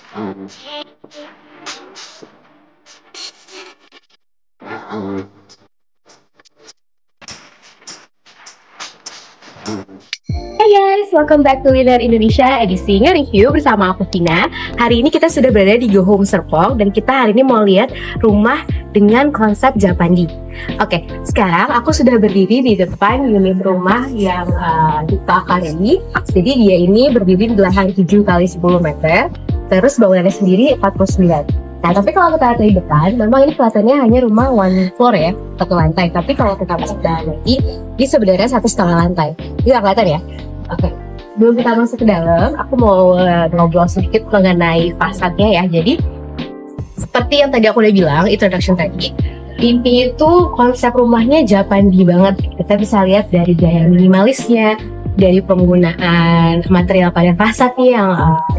Hai guys, welcome back to Winner Indonesia edisi nge-review bersama aku Tina. Hari ini kita sudah berada di Go Home Serpong dan kita hari ini mau lihat rumah dengan konsep Japandi. Oke, sekarang aku sudah berdiri di depan unit rumah yang kita akan ini. Jadi dia ini berdiri di belakang 7 kali 10 meter, terus bangunannya sendiri 49. Nah, tapi kalau kita lihat di depan, memang ini kelihatannya hanya rumah one floor ya, satu lantai. Tapi kalau kita masuk dalam lagi, ini sebenarnya 1,5 lantai. Ini nggak kelihatan ya? Oke. Sebelum kita masuk ke dalam, aku mau ngobrol sedikit mengenai fasadnya ya. Jadi, seperti yang tadi aku udah bilang, introduction tadi, intinya itu konsep rumahnya Japandi banget. Kita bisa lihat dari gaya minimalisnya, dari penggunaan material pada fasadnya yang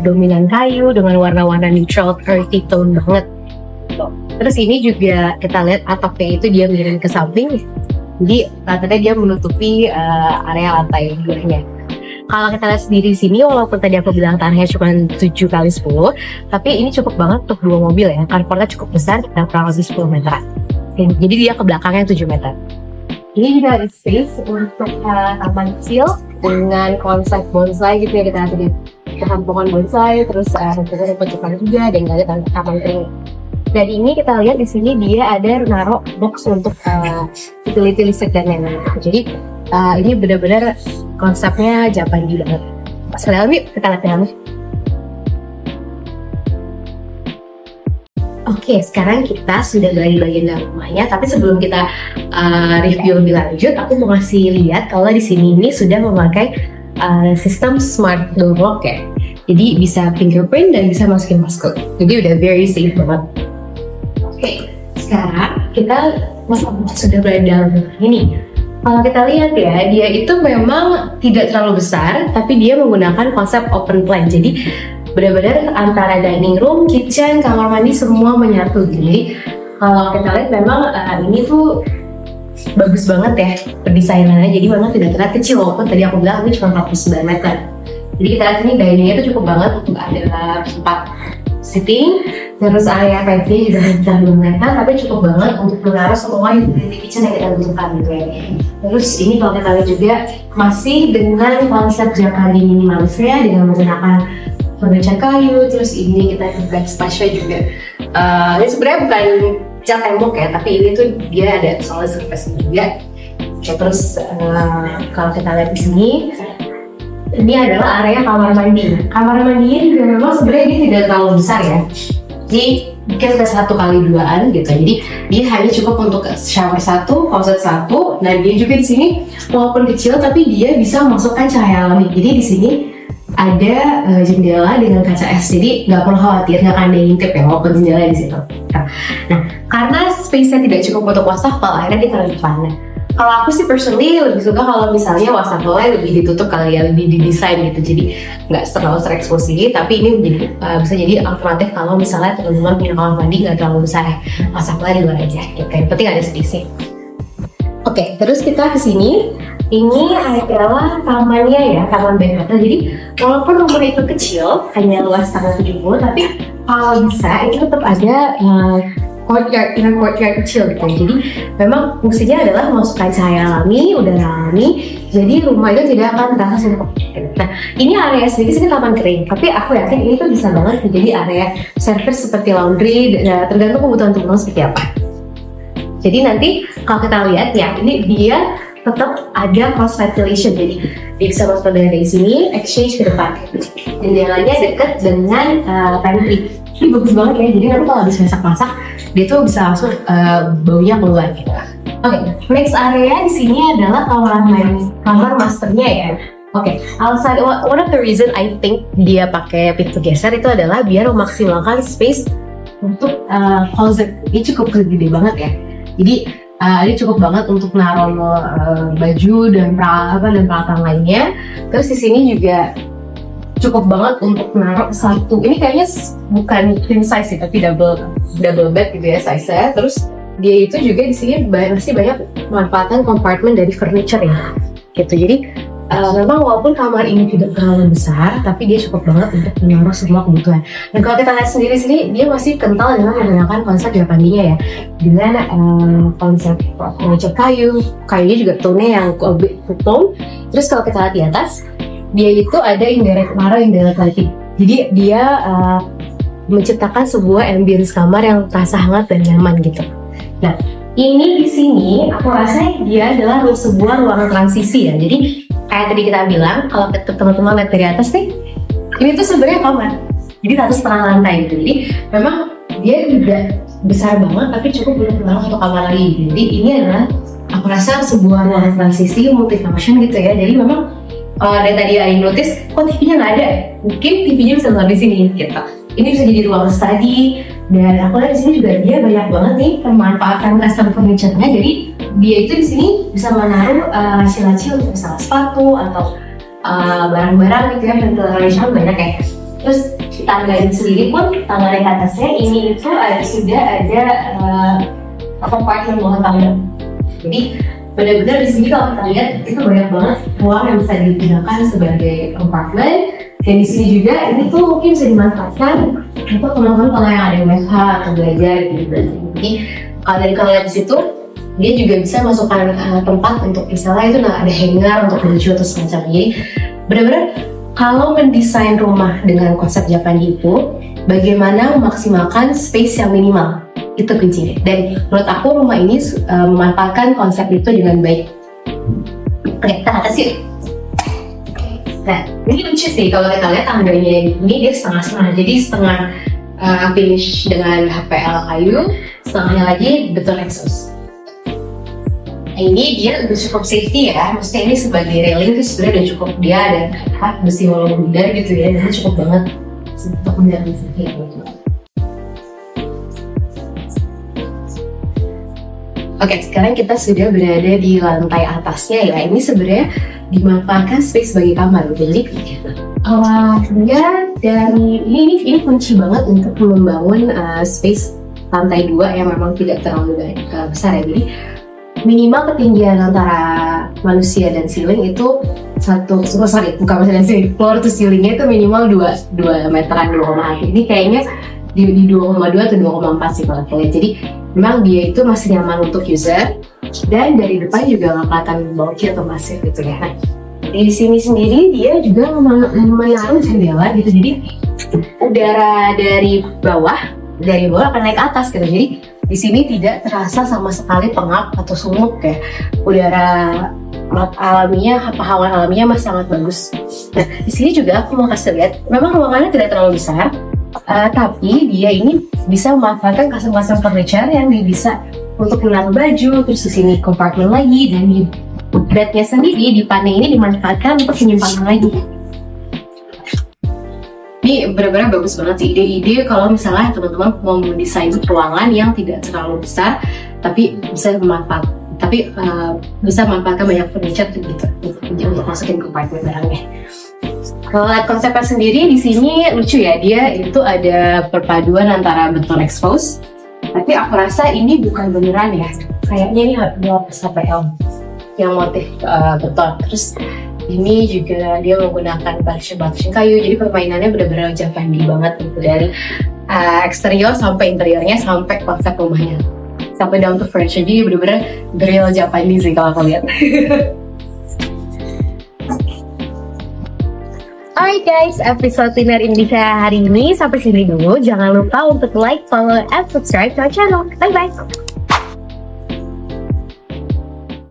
dominan kayu dengan warna-warna neutral earthy tone banget. Terus ini juga kita lihat atapnya itu dia miring ke samping, jadi katanya dia menutupi area lantai duanya. Kalau kita lihat sendiri di sini, walaupun tadi aku bilang tanahnya cuma 7 kali 10, tapi ini cukup banget untuk 2 mobil ya. Carportnya cukup besar, kita kurang lebih 10 meteran. Jadi dia ke belakangnya 7 meter. Ini juga ada space untuk taman kecil dengan konsep bonsai gitu ya, kita lihat di pohon bonsai, terus rumput juga, dan ada taman kering. Dan ini kita lihat di sini dia ada naruh box untuk utility listrik dan lain-lain. Jadi ini benar-benar konsepnya Japandi banget. Pas ke dalam yuk, kita lihat dalamnya. Oke, sekarang kita sudah berada di bagian dalam rumahnya. Tapi sebelum kita review lebih lanjut, aku mau ngasih lihat kalau di sini ini sudah memakai sistem smart door lock ya. Jadi bisa fingerprint dan bisa masukin passcode. Jadi udah very safe banget. Oke, sekarang kita sudah berada di dalam rumah ini. Kalau kita lihat ya, dia itu memang tidak terlalu besar, tapi dia menggunakan konsep open plan. Jadi benar-benar antara dining room, kitchen, kamar mandi semua menyatu. Jadi kalau kita lihat memang ini tuh bagus banget ya pendesainannya. Jadi memang tidak terlihat kecil, walaupun tadi aku bilang ini cuma 49 meter. Jadi kita lihat ini diningnya itu cukup banget untuk ada tempat sitting, terus area pantry juga sekitar 2 meter, tapi cukup banget untuk menaruh semua utility kitchen yang kita butuhkan gitu ya. Terus ini kalau kita lihat juga masih dengan konsep Japandi minimalisnya dengan menggunakan furniture kayu. Terus ini kita ke backsplash-nya juga. Ini sebenarnya bukan cat tembok ya, tapi ini tuh dia ada solid surface juga. Terus kalau kita lihat di sini, ini adalah area kamar mandi. Kamar mandinya juga memang sebenarnya dia tidak terlalu besar ya. Jadi mungkin sudah 1x2-an gitu. Jadi dia hanya cukup untuk shower 1, closet 1. Nah dia juga di sini walaupun kecil tapi dia bisa masukkan cahaya alami. Jadi di sini ada jendela dengan kaca es, jadi nggak perlu khawatir nggak akan ada ngintip ya walaupun jendela di situ. Nah, karena space-nya tidak cukup untuk wastafel, akhirnya ditaruh di depannya. Kalau aku sih personally lebih suka kalau misalnya wastafelnya lebih ditutup kali ya, lebih didesain gitu, jadi nggak terlalu tereksposi. Tapi ini menjadi, bisa jadi alternatif kalau misalnya teman-teman punya kamar mandi nggak terlalu besar ya, wastafelnya di luar aja. Gitu. Yang penting ada space-nya. Oke, terus kita kesini. Ini adalah tamannya ya, taman badminton. Jadi walaupun rumah itu kecil, hanya luas tanggal 70, tapi kalau bisa itu tetap ada courtyard, inner courtyard kecil gitu. Jadi memang fungsinya adalah memasukkan cahaya alami, udara alami. Jadi rumah itu tidak akan terasa sumpah. Nah, ini area sedikit sini taman kering, tapi aku yakin ini tuh bisa banget menjadi area service seperti laundry, tergantung kebutuhan tubuh seperti apa. Jadi nanti kalau kita lihat ya, ini dia tetap ada cross ventilation, jadi dia bisa masuk dari sini, exchange ke depan. Jendelanya dekat dengan pantry. Ini bagus banget ya, jadi nanti kalau habis masak-masak, dia tuh bisa langsung baunya keluar gitu. Oke, next area di sini adalah kamar masternya ya. Oke, alasan one of the reason I think dia pakai pintu geser itu adalah biar memaksimalkan space untuk closet. Ini cukup gede banget ya. Jadi ini cukup banget untuk naruh baju dan peralatan lainnya. Terus di sini juga cukup banget untuk naruh satu. Ini kayaknya bukan king size sih, tapi double bed gitu ya size-nya. Terus dia itu juga di sini masih banyak manfaatan compartment dari furniture ya. Gitu. Jadi memang walaupun kamar ini tidak terlalu besar, tapi dia cukup banget untuk menaruh semua kebutuhan. Dan kalau kita lihat sendiri, dia masih kental dengan menggunakan konsep Japaninya ya, dengan konsep furniture kayunya juga tone-nya yang lebih tone. Terus kalau kita lihat di atas, dia itu ada indirect lighting. Jadi dia menciptakan sebuah ambience kamar yang terasa hangat dan nyaman gitu. Nah, ini di sini aku rasa dia adalah sebuah ruangan transisi ya. Jadi kayak tadi kita bilang, kalau teman-teman lihat dari atas nih, ini tuh sebenarnya kamar. Jadi 1,5 lantai gitu. Jadi memang dia juga besar banget, tapi cukup untuk satu kamar lagi. Jadi ini adalah aku rasa sebuah ruangan transisi multi-function gitu ya. Jadi memang dari tadi Arin notice, kok TV-nya nggak ada? Mungkin TV-nya bisa nggak di sini gitu. Ini bisa jadi ruang study, dan aku lihat di sini juga dia banyak banget nih memanfaatkan custom furniture-nya. Jadi dia itu di sini bisa menaruh laci-laci untuk misalnya sepatu atau barang-barang gitu ya, ventilation banyak ya. Terus tangganya sendiri pun, tangga naik atasnya ini itu sudah ada compartment bawah tangga. Jadi benar-benar di sini kalau kita lihat itu banyak banget ruang yang bisa digunakan sebagai compartment. Dan di sini juga ini tuh mungkin bisa dimanfaatkan untuk teman-teman kalau yang ada WFH atau belajar gitu. Jadi kalau dari kalian di situ, dia juga bisa masukkan tempat untuk misalnya itu ada hanger untuk baju atau semacamnya. Jadi benar-benar kalau mendesain rumah dengan konsep Japandi itu, bagaimana memaksimalkan space yang minimal, itu kuncinya. Dan menurut aku rumah ini memanfaatkan konsep itu dengan baik. Oke, kita atas yuk. Nah, ini lucu sih kalau kita lihat tangganya ini dia setengah-setengah. Jadi setengah finish dengan HPL kayu, setengahnya lagi beton exhaust. Nah, ini dia udah cukup safety ya. Maksudnya ini sebagai railing itu sebenarnya udah cukup, dia ada besi hollow bundar gitu ya. Jadi cukup banget untuk menjaga safety gitu. Oke, sekarang kita sudah berada di lantai atasnya ya. Ini sebenarnya dimanfaatkan space bagi kamar. Jadi dia dari ini kunci banget untuk membangun space lantai 2 yang memang tidak terlalu besar ya. Jadi minimal ketinggian antara manusia dan ceiling itu bukan manusia dan ceiling, floor to ceilingnya itu minimal 2 meteran, 2,1. Ini kayaknya di 2,2 atau 2,4 sih kalau lihat. Jadi memang dia itu masih nyaman untuk user, dan dari depan juga nggak kelihatan bulky atau masif gitu ya. Nah, di sini sendiri dia juga menaruh jendela gitu, jadi udara dari bawah akan naik ke atas gitu. Jadi di sini tidak terasa sama sekali pengap atau sumuk ya. Udara alaminya, hawa alaminya masih sangat bagus. Nah, di sini juga aku mau kasih lihat, memang ruangannya tidak terlalu besar, tapi dia ini bisa memanfaatkan custom furniture yang dia bisa untuk menaruh baju. Terus di sini compartment lagi, dan di bednya sendiri di panel ini dimanfaatkan untuk penyimpanan lagi. Ini benar-benar bagus banget sih ide-ide kalau misalnya teman-teman mau mendesain ruangan yang tidak terlalu besar tapi bisa memanfaatkan banyak furniture gitu untuk masukin compartment barangnya. Kalau lihat konsepnya sendiri di sini lucu ya, dia itu ada perpaduan antara beton exposed, tapi aku rasa ini bukan beneran ya, kayaknya ini lapis HPL yang motif beton. Terus ini juga dia menggunakan partition kayu, jadi permainannya benar-benar Japandi banget gitu, dari eksterior sampai interiornya sampai konsep rumahnya sampai down to furniture. Jadi benar-benar real Japandi sih kalau aku lihat. Alright guys, episode Tiner Indonesia hari ini sampai sini dulu. Jangan lupa untuk like, follow, and subscribe to our channel. Bye-bye!